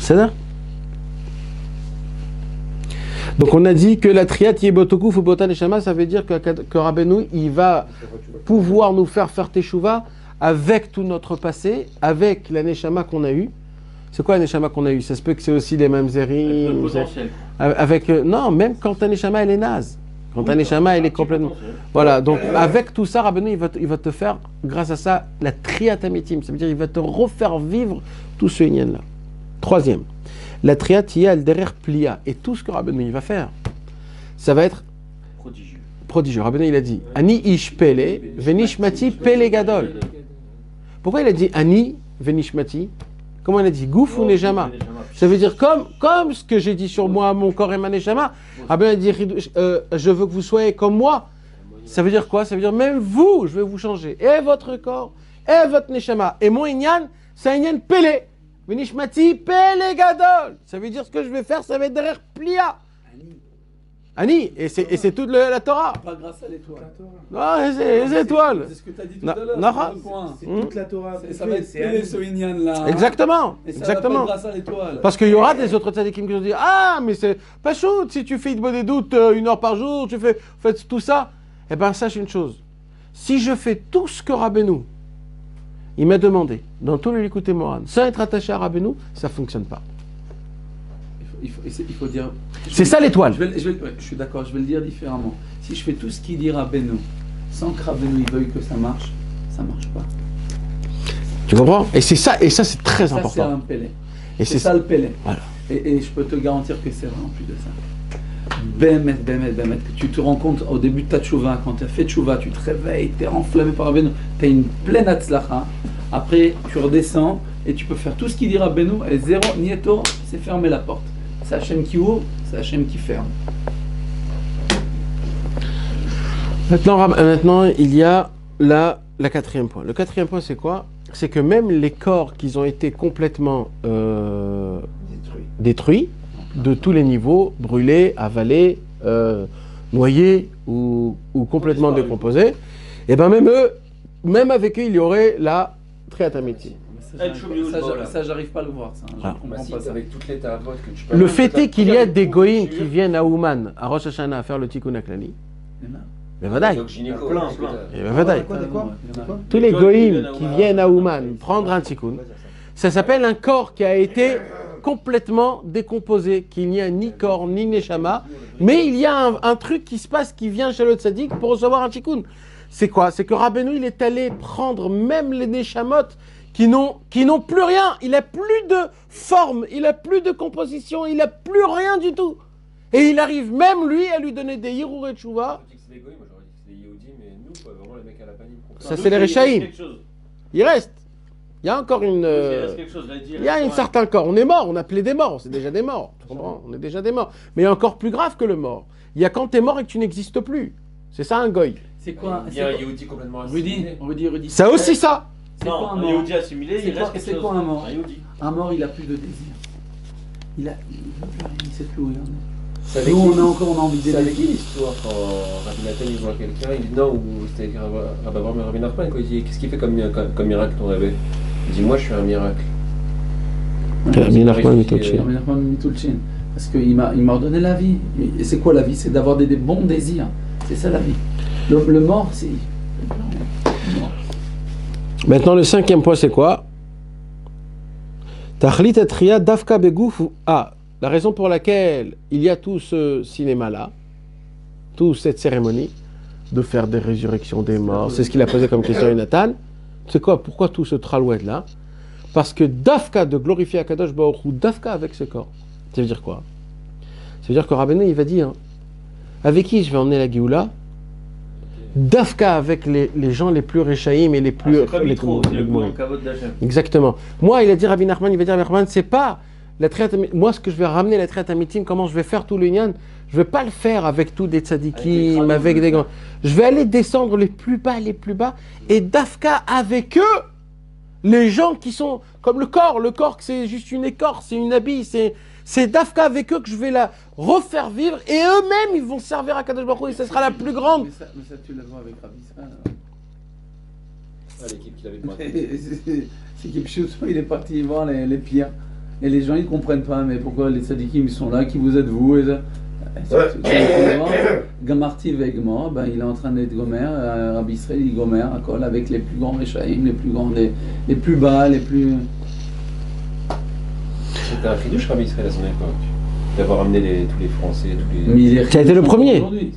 C'est ça. Donc on a dit que la triat yebotoku fubotan neshama, ça veut dire que Rabbeinu, il va pouvoir nous faire teshuva avec tout notre passé, avec la neshama qu'on a eue. C'est quoi la neshama qu'on a eue? Ça se peut que c'est aussi les mamzerim. Avec non, même quand ta neshama elle est naze. Quand ta neshama elle est complètement. Voilà, donc avec tout ça, Rabbeinu, il va te faire, grâce à ça, la triat amitim. Ça veut dire qu'il va te refaire vivre tout ce inyan là. Troisième. La triat al derer plia. Et tout ce que Rabbeinu il va faire, ça va être prodigieux. Prodigieux. Rabbeinu il a dit Ani ish pele, venishmati pele gadol. Pourquoi il a dit Ani venishmati? Comment il a dit Gouf ou nejama? Ça veut dire comme ce que j'ai dit sur moi, mon corps et ma nejama. Rabbeinu a dit je veux que vous soyez comme moi. Ça veut dire quoi? Ça veut dire même vous, je vais vous changer. Et votre corps, et votre neshama. Et mon inyan, c'est un inyan pele. Venishmati pele gadol. Ça veut dire ce que je vais faire, ça va être derrière plia. Ani. Et c'est toute la Torah. Pas grâce à l'étoile. Non, c'est les étoiles. C'est ce que tu as dit tout à l'heure. C'est toute la Torah. Ça va être pélé ce inyan là. Exactement. Et ça Exactement. va pas grâce à l'étoile. Parce qu'il y aura des autres tzadikim qui vont dire ah, mais c'est pas chaud si tu fais des doutes 1 heure par jour, tu fais tout ça. Eh bien, sache une chose. Si je fais tout ce que Rabbeinu il m'a demandé, dans tous les Likutei Moharan, sans être attaché à Rabbeinu, ça ne fonctionne pas. Il faut dire... C'est ça l'étoile. Je suis d'accord, je vais le dire différemment. Si je fais tout ce qu'il dit Rabbeinu, sans que Rabbeinu il veuille que ça marche pas. Tu comprends? Et c'est c'est très important. Ça, c'est un pélé. Et c'est ça le pélé. Voilà. Et je peux te garantir que c'est vrai en plus de ça. Bémet, que tu te rends compte au début de ta tchouva, quand tu as fait tchouva, tu te réveilles, tu es enflammé par Rabbeinu, tu as une pleine atzlacha. Après, tu redescends et tu peux faire tout ce qu'il dit Rabbeinu et zéro, nieto, c'est fermer la porte. C'est Hachem qui ouvre, c'est Hachem qui ferme. Maintenant, il y a la quatrième point. Le quatrième point, c'est quoi? C'est que même les corps qui ont été complètement détruits, de tous les niveaux, brûlés, avalés, noyés ou complètement décomposés, et bien même eux, même avec eux, il y aurait la triat amitim. Ça, j'arrive pas à le voir. Ça. Ah. Je comprends pas ça. Avec toutes les tavotes que tu peux. Le fait est qu'il y a des goïms qui viennent à Ouman, à Rosh Hashanah, à faire le tikkun aklali. Mais vadaï. Tous les goïms qui viennent à Ouman prendre un tikkun, ça s'appelle un corps qui a été complètement décomposé, qu'il n'y a ni corps ni neshama, mais il y a un truc qui se passe qui vient chez le tzaddik pour recevoir un tikkun. C'est quoi? C'est que Rabbeinu il est allé prendre même les neshamot qui n'ont plus rien, il n'a plus de forme, il n'a plus de composition, il n'a plus rien du tout. Et il arrive même lui à lui donner des Hirur et Tchouva. Ça c'est les Rechaïm. Il reste. Il y a encore une... il y a un certain corps. On est mort, on a appelé des morts, c'est déjà des morts. Tu comprends? On est déjà des morts. Mais il y a encore plus grave que le mort. Il y a quand tu es mort et que tu n'existes plus. C'est ça un goy. C'est quoi? Il y a un Yehudi complètement assimilé. Rudy. C'est aussi ça. C'est quoi un mort? Yehudi assimilé, il reste quelque chose. C'est quoi un mort? Un mort, il a plus de désir. Il veut plus rien, il sait plus où il en est. Nous, on a envie C'est d'aider. avec qui l'histoire quand Rabbi Nathan il voit quelqu'un, il dit non, ou c'était Rabbi Abraham et Rabbi Nachman, quand il dit qu'est-ce qu'il fait comme miracle ton rêve? Il dit moi je suis un miracle. Rabbi Nachman Mitulchin. Rabbi Nachman Mitulchin. Parce qu'il m'a ordonné la vie. Et c'est quoi la vie? C'est d'avoir des bons désirs. C'est ça la vie. Le mort, c'est... Maintenant, le cinquième point, c'est quoi? Tachlit atria dafka begouf. Ah, la raison pour laquelle il y a tout ce cinéma-là, toute cette cérémonie de faire des résurrections des morts, c'est ce qu'il a posé comme question à Nathan. C'est quoi? Pourquoi tout ce tralouette-là? Parce que dafka de glorifier Akadosh Baruch Hu, dafka avec ce corps. Ça veut dire quoi? Ça veut dire que Rabbeinu, il va dire avec qui je vais emmener la Géoula? Dafka avec les gens les plus réchaïm et les plus... c'est comme Yitro, c'est le grand kavod d'Hachem. Exactement. Moi, il a dit Rabbi Nachman, il va dire Rabbi Nachman, c'est pas la triat. Moi, ce que je vais ramener la triat amitim, comment je vais faire tout le nyan, je vais pas le faire avec tous des tzadikim, avec des grands. Je vais aller descendre les plus bas, et dafka avec eux, les gens qui sont comme le corps c'est juste une écorce, c'est une habille, c'est dafka avec eux que je vais la refaire vivre, et eux-mêmes ils vont servir à Kadosh Baruch Hu, et ce sera la plus grande. Mais ça tu le vois avec Rabbi Israël. L'équipe qu'il avait pas. C'est qu'il il est parti voir les pires. Et les gens ils comprennent pas, mais pourquoi les tzadikim ils sont là, qui vous êtes vous et ça. Gamarti Vegma, ben, il est en train d'être gomer, Rabbi Israël il gomer à Kol avec les plus grands Réchaïm, les plus grands, les plus bas, les plus. C'était un chidouche Rabbi Israël à son époque, d'avoir amené tous les Français, tous les. Mais Ça a été le premier. Aujourd'hui.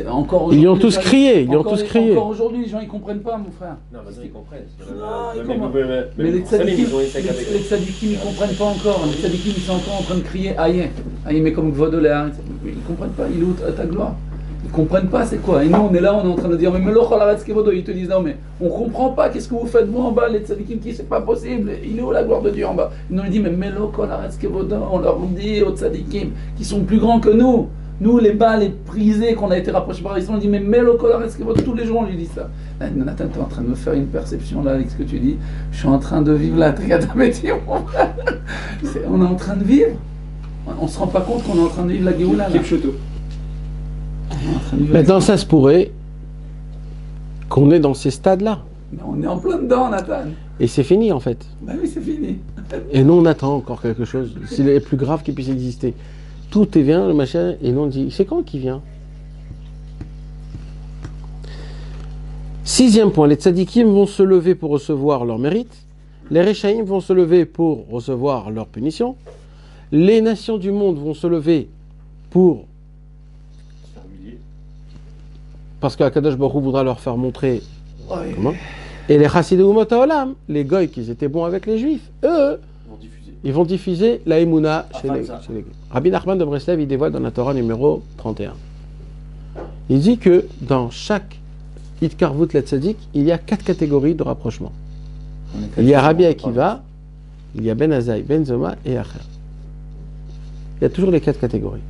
Encore Ils y ont aujourd'hui, tous crié, ils y ont encore- tous crié. Encore aujourd'hui, les gens ils comprennent pas, mon frère. Non, maintenant ils comprennent. Non, ils Même comprennent. les Mais les tzadikim, ils ont essayé avec. les tzadikim ils comprennent pas encore. Les tzadikim ils sont encore en train de crier aïe, aïe, mais comme Gvodolé, ils comprennent pas. Il est où ta gloire? Ils comprennent pas c'est quoi. Et nous on est là, on est en train de dire mais Melo Cholaretz Kevodo. Ils te disent non mais on comprend pas. Qu'est-ce que vous faites vous en bas les tzadikim qui c'est pas possible. Il est où la gloire de Dieu en bas? Ils nous dit mais Melo Cholaretz Kevodo. On leur dit aux tzadikim qui sont plus grands que nous. Nous, les bas, les prisés, qu'on a été rapprochés par Israël, on dit mais Melo Kolaretz Kevodo, tous les jours on lui dit ça. Là, Nathan, tu es en train de me faire une perception là avec ce que tu dis. Je suis en train de vivre la Triada Métier, mon frère. On est en train de vivre. On se rend pas compte qu'on est en train de vivre la Géoula là. On est en train de vivre Maintenant, ça se pourrait qu'on est dans ces stades-là. Mais on est en plein dedans, Nathan. Et c'est fini en fait. Bah oui, c'est fini. Et nous, on attend encore quelque chose. C'est le plus grave qui puisse exister. Tout est bien, le machin, et nous on dit, c'est quand qu'il vient? Sixième point, les tzadikim vont se lever pour recevoir leur mérite, les réchaïm vont se lever pour recevoir leur punition, les nations du monde vont se lever pour... Parce qu'Akadosh Baruch Hu voudra leur faire montrer comment. Et les chassidou umot haolam, les goy qui étaient bons avec les juifs, eux, ils vont diffuser la Emouna chez les goy. Rabbi Nachman de Breslev, il dévoile dans la Torah numéro 31. Il dit que dans chaque Itkarvut la Tzadik, il y a 4 catégories de rapprochement. Il y a Rabbi Akiva, il y a Ben Azaï, Ben Zoma et Acher. Il y a toujours les 4 catégories.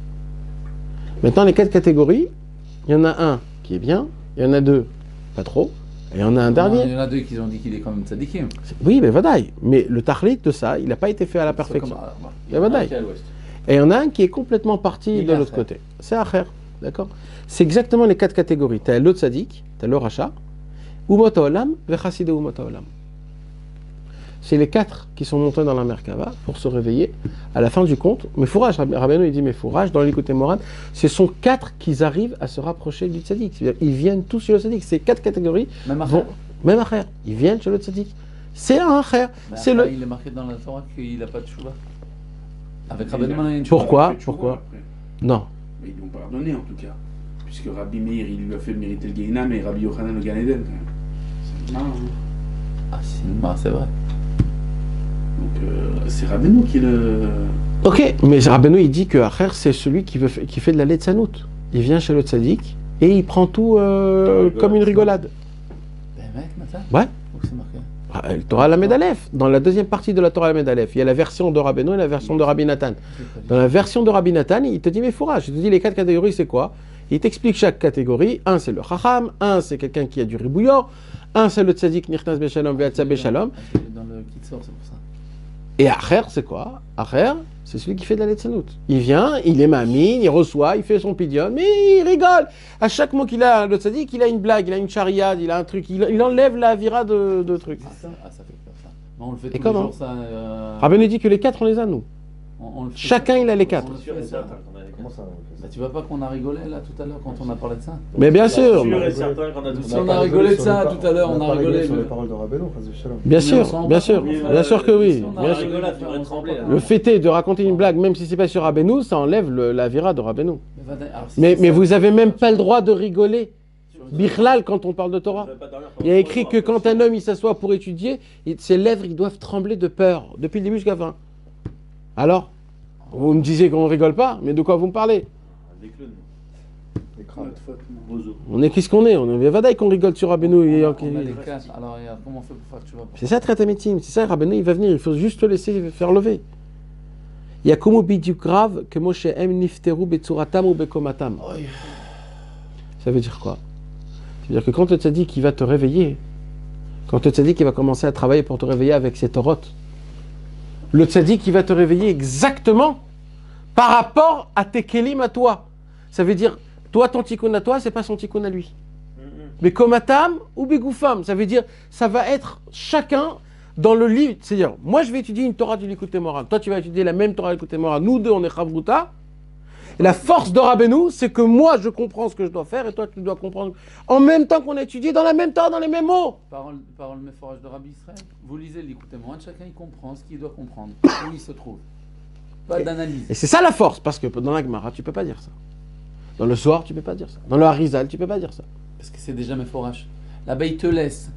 Maintenant, les 4 catégories, il y en a un qui est bien, il y en a 2 pas trop, et il y en a un dernier. Il y en a 2 qui ont dit qu'il est quand même tzadikim. Oui, mais vadaï. Mais le tahlit de ça, il n'a pas été fait à la perfection. Mais vadaï. Et il y en a un qui est complètement parti de l'autre côté. C'est Acher. D'accord? C'est exactement les 4 catégories. Tu as le tzaddik, tu as le rachat, Umot haolam, vechassidé Umot haolam. C'est les 4 qui sont montés dans la Merkava pour se réveiller. À la fin du compte, mais fourrage, Rabbeinu il dit mais fourrage, dans l'écoute Moran, ce sont 4 qui arrivent à se rapprocher du tzaddik. C'est-à-dire, ils viennent tous chez le tzaddik. Ces 4 catégories, Même Acher. même Acher, ils viennent chez le tzaddik. C'est un Acher. C'est le... Il est marqué dans la Torah qu'il n'a pas de chouva. Avec Rabbeinu Manan, il y a une Pourquoi? Fait Pourquoi? après. Non. Mais ils l'ont pardonné en tout cas. Puisque Rabbi Meir il lui a fait mériter le Gehinam et Rabbi Yochanan le Gan Eden quand même. C'est marrant. Hein. Ah, c'est vrai. Donc c'est Rabbeinu qui est le. Ok, mais Rabbeinu il dit que Acher c'est celui qui fait de la letzanout. Il vient chez le tzaddik et il prend tout comme une rigolade. Ben mec, Nathan. Ouais. Où c'est marqué? Le Torah Lamed Aleph. Dans la deuxième partie de la Torah Lamed Aleph, il y a la version de Rabbeinu et la version de Rabbi Nathan. Dans la version de Rabbi Nathan, il te dit mais fourrage. Il te dit les 4 catégories c'est quoi? Il t'explique chaque catégorie. Un c'est le chacham, un c'est quelqu'un qui a du ribouillon, un c'est le tzaddik nirtaz beshalom ve'atza beshalom. Dans le Kitzor, c'est pour ça. Et Acher, c'est quoi? Acher, c'est celui qui fait de la letzanout. Il vient, il est mamine, il reçoit, il fait son pidion, mais il rigole. À chaque mot qu'il a, le tzaddik, il a une blague, il a une chariade, il a un truc, il enlève la vira de trucs. Ça fait peur ça. Mais on le fait Et tous les comment? jours ça. Rabbeinu dit que les 4 on les a nous. On le fait Chacun, ça. il a les 4. On le fait ça. Comment ça? Bah, tu vois pas qu'on a rigolé là tout à l'heure quand on a parlé de ça? Mais bien sûr, Sûr et certain qu'on a tous Si on a rigolé de ça tout à l'heure, on a rigolé. sur les paroles de Rabbeinu, Chas v'Shalom. bien Mais on sûr, s'en rend bien pas sûr, compte. bien sûr que oui. On a Bien rigolé, sûr. rigolade, tu aurais tremblé, là. Le fait est de raconter une blague, même si c'est pas sur Rabbeinu, ça enlève la vira de Rabbeinu. Alors, si Mais c'est ça- vous avez même pas le droit de rigoler. Bichlal quand on parle de Torah. Il y a écrit que quand un homme il s'assoit pour étudier, ses lèvres ils doivent trembler de peur, depuis le début jusqu'à la fin. Alors, vous me disiez qu'on ne rigole pas, mais de quoi vous me parlez? Des clowns. Les crânes. Notre faute, non. Bozo. On est qu'est-ce qu'on est? On est vadaï qu'on rigole sur Rabbeinu. On a les 4. Alors regarde, comment on fait pour faire que tu vas pas? C'est ça, Tratamétim. C'est ça, Rabbeinu, il va venir. Il faut juste le laisser faire lever. Il y a comme bidiuk grave que Moshe em nifteru betsuratam ou bekomatam. Ça veut dire quoi? C'est-à-dire que quand le tzaddik il va te réveiller, quand le tzaddik il va commencer à travailler pour te réveiller avec ses Torot, le tzaddik il va te réveiller exactement par rapport à tes kelim à toi. Ça veut dire, toi ton tikkun à toi, c'est pas son tikkun à lui. Mais komatam ou begoufam, ça veut dire, ça va être chacun dans le livre, c'est-à-dire, moi je vais étudier une Torah du Likutei Moharan, toi tu vas étudier la même Torah du Likutei Moharan, nous deux on est Chavruta, et la force de Rabbeinu, c'est que moi je comprends ce que je dois faire et toi tu dois comprendre en même temps qu'on a étudié dans la même Torah, dans les mêmes mots. Parole méforage de Rabbi Israël. Vous lisez l'Ikutei Moharan, chacun il comprend ce qu'il doit comprendre, où il se trouve. Pas d'analyse. Et c'est ça la force, parce que dans la Gemara tu peux pas dire ça. Dans le Soir tu peux pas dire ça. Dans le Harizal tu peux pas dire ça. Parce que c'est déjà méforage. Là-bas il te laisse,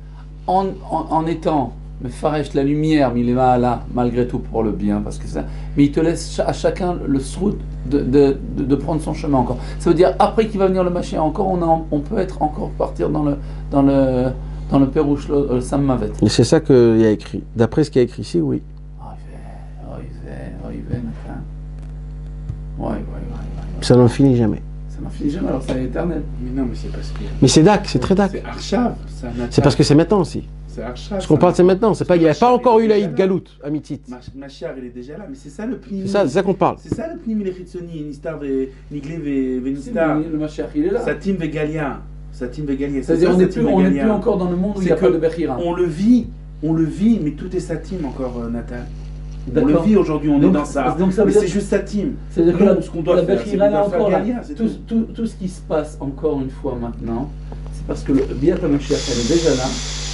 en étant méforage la lumière, mais il est là malgré tout pour le bien, parce que ça. Mais il te laisse à chacun le srout de prendre son chemin encore. Ça veut dire après qu'il va venir le Mashiach encore, on peut être encore partir dans le Pérouche, le Sammavet. Et c'est ça qu'il y a écrit. D'après ce qu'il y a écrit ici, oui. Ça n'en finit jamais. Ça n'en finit jamais, alors c'est éternel. Mais non, mais c'est parce que. Mais c'est Dak, c'est très Dak. C'est Arshav. C'est parce que c'est maintenant aussi. C'est Arshav. Ce qu'on parle, c'est maintenant. C'est pas, il n'y a pas encore eu l'Aïd Galout à Mitit. Mashiach, il est déjà là, mais c'est ça le pnimi. C'est ça qu'on parle. C'est ça le pnimi Lechitsoni, Nistar, Niglé, Venistar. Le Mashiach, il est là. Satim Vegalia. Satim Vegalia. C'est-à-dire, on n'est plus encore dans le monde où il n'y a pas de Bechira. On le vit, mais tout est Satim encore, Nathan. On le vit aujourd'hui, on est dans ça. Donc ça veut mais dire, c'est juste Satim. C'est-à-dire que ce qu'on doit faire, c'est qu'on doit faire Galia. Tout ce qui se passe encore une fois maintenant, c'est parce que le Biat HaMashiach, elle est déjà là.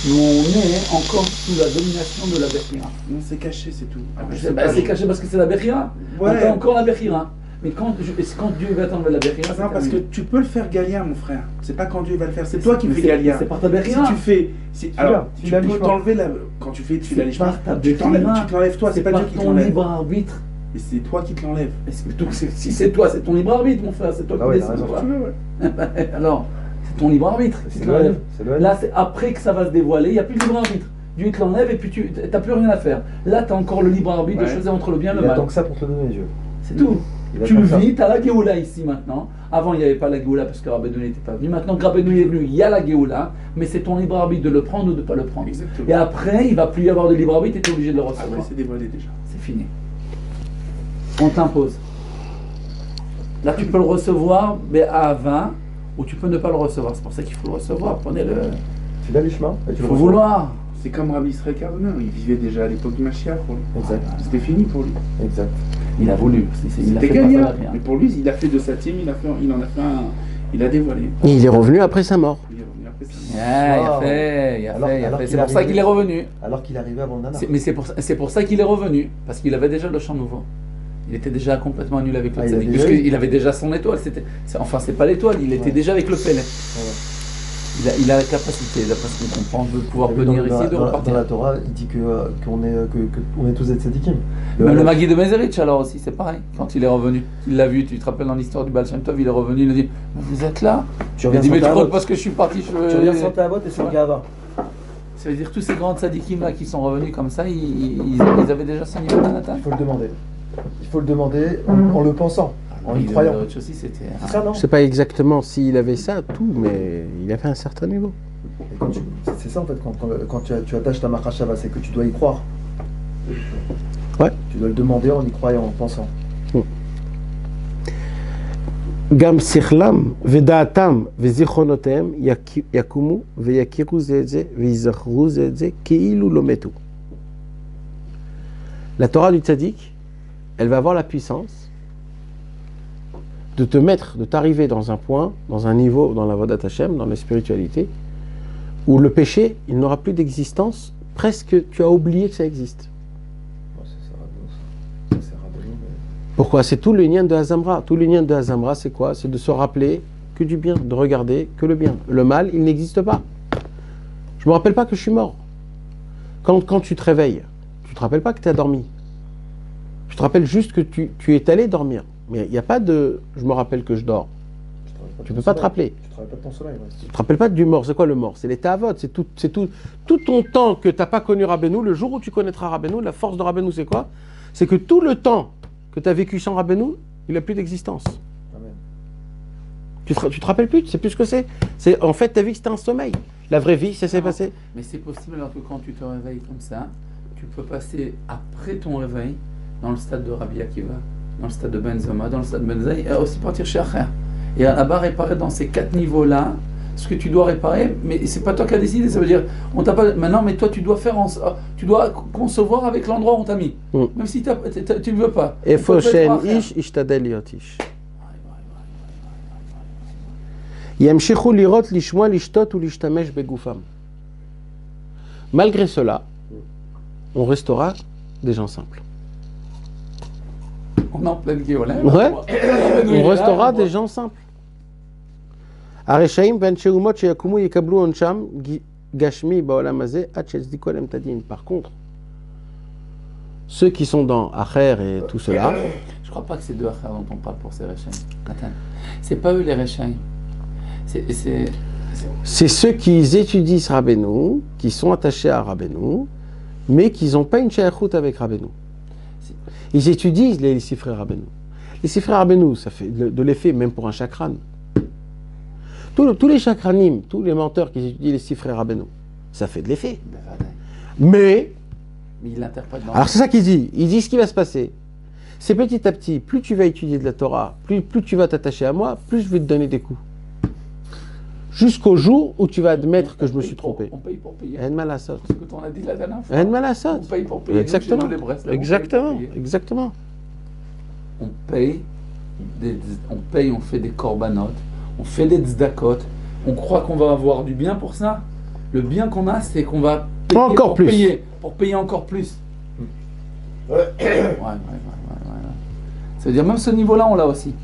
Nous, on est encore sous la domination de la Bechira. Non, c'est caché, c'est tout. C'est caché parce que c'est la Bechira. Ouais. On a encore la Bechira. Mais quand Dieu va t'enlever la Bechira, non, parce que tu peux le faire Galia, mon frère. C'est pas quand Dieu va le faire, c'est toi qui fais Galia. C'est par ta Bechira. Si tu fais. Alors, tu peux t'enlever la. Quand tu fais, tu l'as tu te l'enlèves toi, c'est pas Dieu qui te ton l'enlève. libre arbitre. Et c'est toi qui te l'enlèves. Si c'est toi, c'est ton libre arbitre, mon frère. C'est toi qui décides. Alors, c'est ton libre arbitre. Là, c'est après que ça va se dévoiler, il n'y a plus de libre arbitre. Dieu te l'enlève et puis tu n'as plus rien à faire. Là, tu as encore le libre arbitre de choisir entre le bien et le mal. Il attend que ça pour te donner, Dieu. C'est tout. Tu le vis, tu as la Géoula ici maintenant. Avant, il n'y avait pas la Géoula parce que Rabbeinu n'était pas venu. Maintenant que Rabbeinu est venu, il y a la Géoula, mais c'est ton libre arbitre de le prendre ou de ne pas le prendre. Exactement. Et après, il ne va plus y avoir de libre arbitre et tu es obligé de le recevoir. Après, c'est dévoilé déjà. C'est fini. On t'impose. Là, tu peux le recevoir mais à 20 ou tu peux ne pas le recevoir. C'est pour ça qu'il faut le recevoir. Prenez-le. Tu l'as, Lishma. Il faut vouloir. C'est comme Rabbi Israël Cardinal, il vivait déjà à l'époque du Mashiach pour lui. Exact. C'était fini pour lui. Exact. Il a voulu. C'était gagnant. Mais pour lui, il a fait de sa team, il en a fait un. Il a dévoilé. Et il est revenu après sa mort. Il est revenu après ça. Il a fait. C'est pour ça qu'il est revenu. Alors qu'il arrivait avant le Nana. Mais c'est pour ça qu'il est revenu. Parce qu'il avait déjà le chant nouveau. Il était déjà complètement annulé avec le tzaddik. Puisqu'il avait déjà son étoile. Enfin, c'est pas l'étoile, il était déjà avec le Pélé. Il a la capacité, d'après ce qu'on comprend, de pouvoir venir ici et de repartir. Dans la Torah, il dit qu'on est tous des tzadikim. Le Magui de Mezerich, alors aussi, c'est pareil. Quand il est revenu, il l'a vu, tu te rappelles dans l'histoire du Baal Shem Tov, il est revenu, il a dit vous êtes là. Il a dit mais tu crois que parce que je suis parti, Tu reviens sans ta vote et sans Gava. Ça veut dire tous ces grands tzadikim là qui sont revenus comme ça, ils avaient déjà son niveau d'Anatan. Il faut le demander. Il faut le demander en le pensant. En y croyant. Aussi, c'est ça, non? Je ne sais pas exactement s'il avait ça, tout, mais il avait un certain niveau. C'est ça en fait, quand tu attaches ta Machashava, c'est que tu dois y croire. Ouais. Tu dois le demander en y croyant, en pensant. Gam sichlam vedaatam vezichonotem yakumu veyakiru zedze veyizachru zedze keilu lometu. La Torah du tzaddik, elle va avoir la puissance de te mettre, de t'arriver dans un point, dans un niveau, dans la Vodat Hashem, dans la spiritualité, où le péché, il n'aura plus d'existence, presque tu as oublié que ça existe. Pourquoi? C'est tout le lien de Hazamra. Tout le lien de Hazamra, c'est quoi? C'est de se rappeler que du bien, de regarder que le bien. Le mal, il n'existe pas. Je ne me rappelle pas que je suis mort. Quand tu te réveilles, tu ne te rappelles pas que tu as dormi. Je te rappelle juste que tu es allé dormir. Mais il n'y a pas de « je me rappelle que je dors ». Tu ne peux pas te rappeler. Tu ne te rappelles pas de ton sommeil. Tu ne te rappelles pas du mort. C'est quoi le mort? C'est l'état à vote. C'est tout ton temps que tu n'as pas connu Rabbeinu. Le jour où tu connaîtras Rabbeinu, la force de Rabbeinu, c'est quoi? C'est que tout le temps que tu as vécu sans Rabbeinu, il n'a plus d'existence. Amen. Tu te rappelles plus, tu sais plus ce que c'est. En fait, ta vie, c'était un sommeil. La vraie vie, ça s'est passé. Mais c'est possible alors que quand tu te réveilles comme ça, tu peux passer après ton réveil dans le stade de Rabbi Akiva, dans le stade de Benzoma, dans le stade de Benzaï, et aussi partir chez Acher. Et là-bas réparer dans ces 4 niveaux-là ce que tu dois réparer, mais c'est pas toi qui as décidé. Ça veut dire, on t'a pas. Maintenant, mais toi, tu dois tu dois concevoir avec l'endroit où on t'a mis, même si tu le veux pas. איפה On peut pas שאין être frère. איש, ישתדל להיות איש. ימשיכו לראות, לשמוע, לשתות ולהשתמש בגופם. Malgré cela, on restera des gens simples. On est en pleine Géola. Ouais. On restera des gens simples. הרשעים ואנשי אומות שיקומו יקבלו עונשם גשמי בעולם הזה עד שיצדיקו עליהם את הדין. Par contre, ceux qui sont dans Acher et tout cela, Je crois pas que c'est deux affaires dont on parle pour ces Rechaim. Nathan, c'est pas eux les Rechaim. c'est ceux qui étudient Rabbeinu, qui sont attachés à Rabbeinu, mais qui n'ont pas une shayachut avec Rabbeinu. Ils étudient les Sifrei Rabbeinu. Les Sifrei Rabbeinu, ça fait de l'effet même pour un chakran. Tous les chakranim, tous les menteurs qui étudient les Sifrei Rabbeinu, ça fait de l'effet. Mais il l'interprète dans alors c'est ça qu'il dit. Il dit ce qui va se passer. C'est petit à petit, plus tu vas étudier de la Torah, plus tu vas t'attacher à moi, plus je vais te donner des coups. Jusqu'au jour où tu vas admettre que je me suis trompé. On paye pour payer. En malasot. C'est ce que t'en as dit la dernière fois. En malasot. On paye pour payer. Exactement. Nous, chez nous, les Brest, là, on Exactement. paye pour payer. Exactement. On paye, on fait des korbanot, on fait des tzedakot, on croit qu'on va avoir du bien pour ça. Le bien qu'on a, c'est qu'on va payer Encore pour plus. pour payer encore plus. Ouais. Ça veut dire même ce niveau-là, on l'a aussi.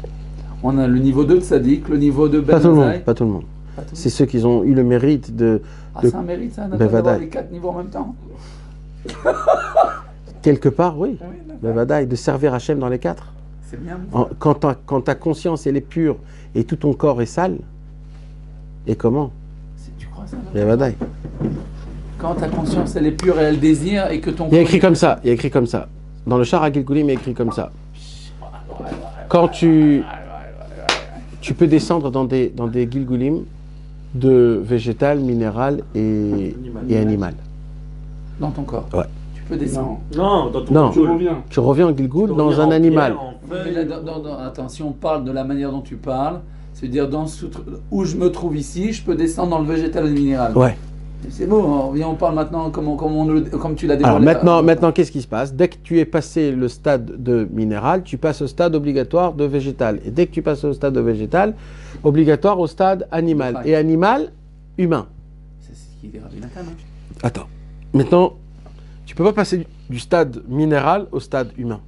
On a le niveau 2 de Sadik, le niveau 2 Ben Pas tout le monde. Azaï. Pas tout le monde. Pas tout le C'est ceux qui ont eu le mérite de Ah, c'est un mérite ça, Nathan, Bevadaï. d'avoir les 4 niveaux en même temps. quelque part, oui, Oui, Nathan. Bevadaï, de servir Hachem dans les quatre. C'est bien. Quand ta conscience elle est pure et tout ton corps est sale, et comment Tu crois ça, Nathan? Bevadaï. Quand ta conscience elle est pure et elle désire et que ton Il y a écrit comme ça, il y a écrit comme ça. Dans le Shara Gilgulim, il y a écrit comme ça. Quand tu peux descendre dans des Gilgulim de végétal, minéral et animal. dans ton corps. Ouais. Tu peux descendre. Non, dans ton Non. Tu reviens. Tu reviens en Gilgul Tu dans reviens un en animal. pierre, en Mais feuille. là, attends, si on parle de la manière dont tu parles, c'est-à-dire où je me trouve ici, je peux descendre dans le végétal et le minéral. Ouais. C'est beau, on parle maintenant comme tu l'as Alors dévoilé. maintenant qu'est-ce qui se passe? Dès que tu es passé le stade de minéral, tu passes au stade obligatoire de végétal. Et dès que tu passes au stade de végétal, obligatoire au stade animal. Ouais. Et animal, humain. C'est ce qu'il dit Rabbi Nathan. Hein. Attends. Maintenant, tu peux pas passer du stade minéral au stade humain.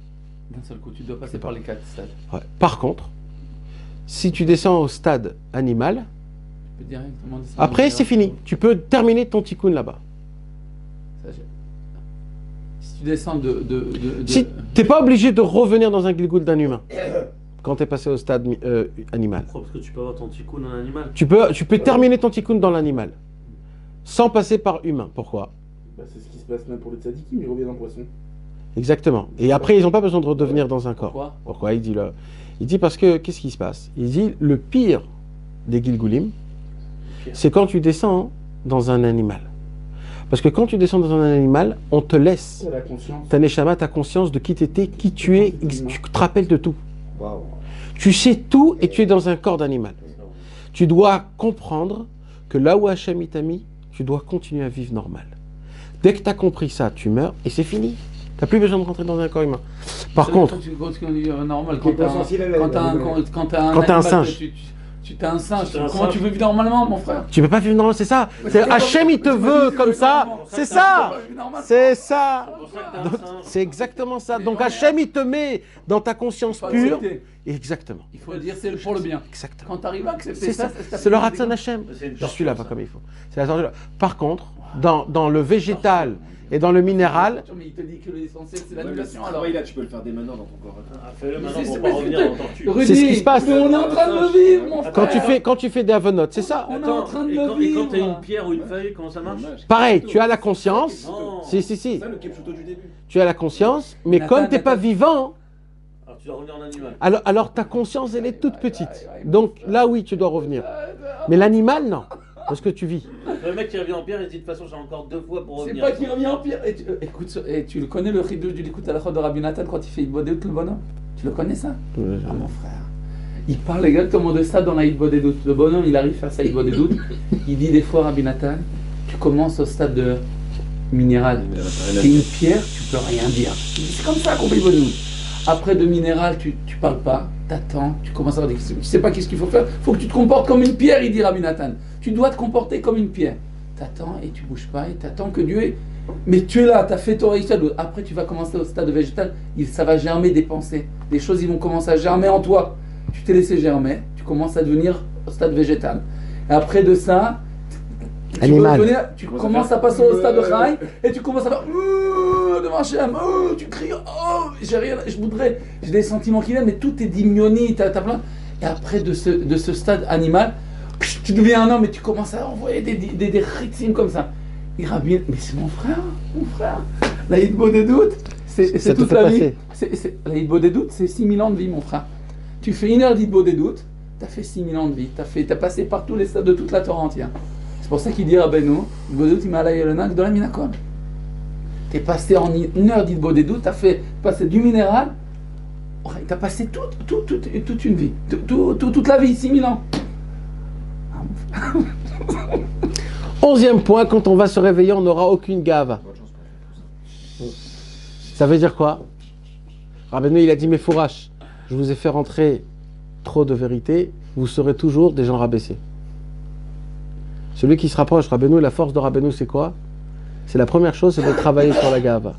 D'un seul coup, tu dois passer par les 4 stades. Ouais. Par contre, si tu descends au stade animal, Tu peux directement descendre. après c'est fini. Tu peux terminer ton tikkun là-bas. Ça, si tu descends de Si t'es pas obligé de revenir dans un gilgul d'un humain quand tu es passé au stade animal. Pourquoi? Parce que tu peux avoir ton tikkun en animal. Tu peux terminer ton tikkun dans l'animal sans passer par humain. Pourquoi? Bah, c'est ce qui se passe même pour les tzadikim, ils reviennent en poisson. Exactement. Et après, ils n'ont pas besoin de redevenir dans un corps. Pourquoi Il dit parce que qu'est-ce qui se passe? Il dit le pire des Gilgulim, c'est quand tu descends dans un animal. Parce que quand tu descends dans un animal, on te laisse C'est la conscience. ta neshama, ta conscience de qui t'étais, qui tu es, tu te rappelles de tout. Waouh. Tu sais tout et tu es dans un corps d'animal. Tu dois comprendre que là où Hachem t'a mis, tu dois continuer à vivre normal. Dès que tu as compris ça, tu meurs et c'est fini. Tu n'as plus besoin de rentrer dans un corps humain. Par contre, normal, Qui est pas sensible à la- quand t'as Quand t'as un singe. Tu t'as un singe. Tu t'as un Comment singe. tu veux vivre normalement, mon frère? tu peux pas vivre normalement, c'est ça. C'est Hachem, il te veut comme ça. C'est ça. C'est ça. C'est pour ça que t'as un Donc, singe. c'est exactement ça. Donc Hachem, il te met dans ta conscience Faut pure. accepter. Exactement. Il faut dire c'est pour le bien. Exactement. Quand tu arrives à accepter C'est ça, ça. C'est le Ratzon Hachem. C'est une Je torture, suis là-bas ça. comme il faut. C'est la torture. Par contre, dans le végétal et dans le minéral, Mais il te dit que l'essentiel c'est Ouais, l'annulation mais alors. là, tu peux le faire dès maintenant dans ton corps. Ah, fais-le maintenant Mais pour c'est- pas mais revenir c'est- en tortue. Rudy, C'est ce qui se passe. mais on est en train de le vivre, mon frère. quand tu fais des avonotes, c'est ça. On est en train de et le quand vivre. t'as une pierre ou une feuille, comment ça marche? Pareil, tu as la conscience. Non. Si. C'est ça le kipchuto du début. Tu as la conscience, mais Nathan, comme tu n'es pas Nathan. vivant, Alors tu dois revenir en animal. alors ta conscience, elle est toute petite. Donc là, oui, tu dois revenir. Mais l'animal, non. Parce que tu vis. Le mec qui revient en pierre, il se dit de toute façon j'ai encore 2 fois pour C'est revenir. pas qu'il revient en pire. Écoute, tu le connais le chidouche du Likout à la de Rabbi Nathan quand il fait Ibodéut le bonhomme? Tu le connais ça? Ah mon frère. Il parle exactement de ça dans l'Aïd Bodedut. Le bonhomme, il arrive à faire ça, Aïd Bodedut. Il dit des fois, Rabbi Nathan, tu commences au stade de minéral. T'es une pierre, tu peux rien dire. C'est comme ça qu'on fait Bodedut. Après de minéral, tu parles pas, t'attends, tu commences à avoir des questions. Tu sais pas qu'est-ce qu'il faut faire. Faut que tu te comportes comme une pierre, il dit Rabbi Nathan. Tu dois te comporter comme une pierre. T'attends et tu bouges pas et t'attends que Dieu est... Mais tu es là, tu as fait ton rituel. Après, tu vas commencer au stade végétal. Ça va germer des pensées. Des choses, ils vont commencer à germer en toi. Tu t'es laissé germer. Tu commences à devenir au stade végétal. Et après de ça, tu commences à passer au stade de Chai. Et tu commences à faire devant Hachem. Tu cries. J'ai rien. J'ai des sentiments qui viennent, mais tout est diminué. T'as plein. Et après de ce stade animal, tu deviens un homme et tu commences à envoyer des ritzim comme ça. Il Rabbi, mais c'est mon frère. L'Aïd Bodedut, c'est toute la vie. L'Aïd Bodedut, c'est 6000 ans de vie, mon frère. Tu fais une heure d'Aïd Bodedut, tu as fait 6000 ans de vie. Tu as passé par tous les stades de toute la Torah entière. C'est pour ça qu'il dit Rabbeinu, Aïd Bodedut, il m'a allé le nac de la Minakon. Tu es passé en une heure d'Aïd Bodedut, tu as passé du minéral, tu as passé toute une vie. Toute la vie, 6000 ans. 11e point, quand on va se réveiller, on n'aura aucune gave. Ça veut dire quoi? Rabbeinu, il a dit, mais Fourache, je vous ai fait rentrer trop de vérité, vous serez toujours des gens rabaissés. Celui qui se rapproche, Rabbeinu, la force de Rabbeinu, c'est quoi? C'est la première chose, c'est de travailler sur la gave.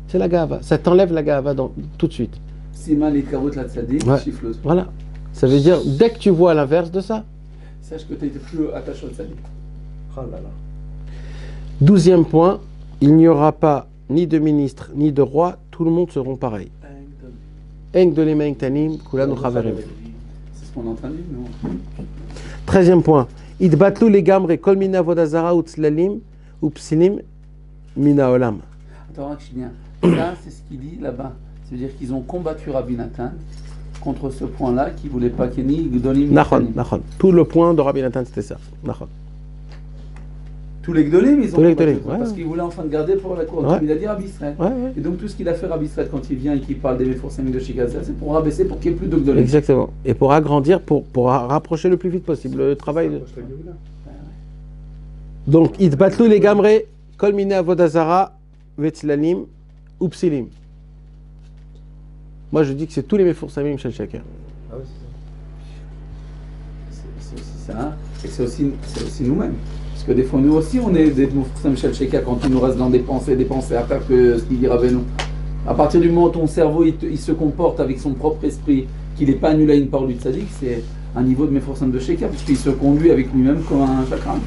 C'est la gave. Ça t'enlève la gave tout de suite. Siman et Karut la Tzadik, Ouais. Chiflos. Voilà. Ça veut dire, dès que tu vois l'inverse de ça, Sache que tu n'étais plus attaché au Tzadik. Oh là là. 12e point, il n'y aura pas ni de ministre, ni de roi, tout le monde seront pareils. Eng de l'Emain Tanim, Kulanu Chaverim. C'est ce qu'on est en train de dire, non? 13e point, Idbatlu les gamre kol mina vodazara utzlalim upsilim mina olam. Attends, Rachidien. Ça, c'est ce qu'il dit là-bas. C'est-à-dire qu'ils ont combattu Rabbi Nathan contre ce point-là, qui ne voulait pas qu'il y ait ni Gdolim ni Nachon, Ktanim. Nachon. Tout le point de Rabbi Nathan, c'était ça. Nachon. Tous les Gdolim, ils ont Tous les combattu Gdolim, ouais, parce ouais. qu'ils voulaient enfin garder pour la cour. Ouais. Il a dit Rabbi Israël. Ouais, ouais. Et donc tout ce qu'il a fait Rabbi Israël quand il vient et qu'il parle des Meforsamim de Shikazah, c'est pour rabaisser, pour qu'il n'y ait plus de Gdolim. Exactement. Et pour agrandir, pour rapprocher le plus vite possible le travail. Donc, Idbatlu les gamre kol mina vodazara vetzlalim upsilim. Moi, je dis que c'est tous les Meforsamim Shel Sheker. Ah ouais, C'est aussi ça. Et c'est aussi nous-mêmes. Parce que des fois, nous aussi, on est des Meforsamim Shel Sheker quand il nous reste dans des pensées à faire que ce qu'il dit Rabbeinu. À partir du moment où ton cerveau il se comporte avec son propre esprit, qu'il n'est pas annulé à une parole du tzaddik, c'est un niveau de Meforsamim de Sheker, puisqu'il se conduit avec lui-même comme un chakram.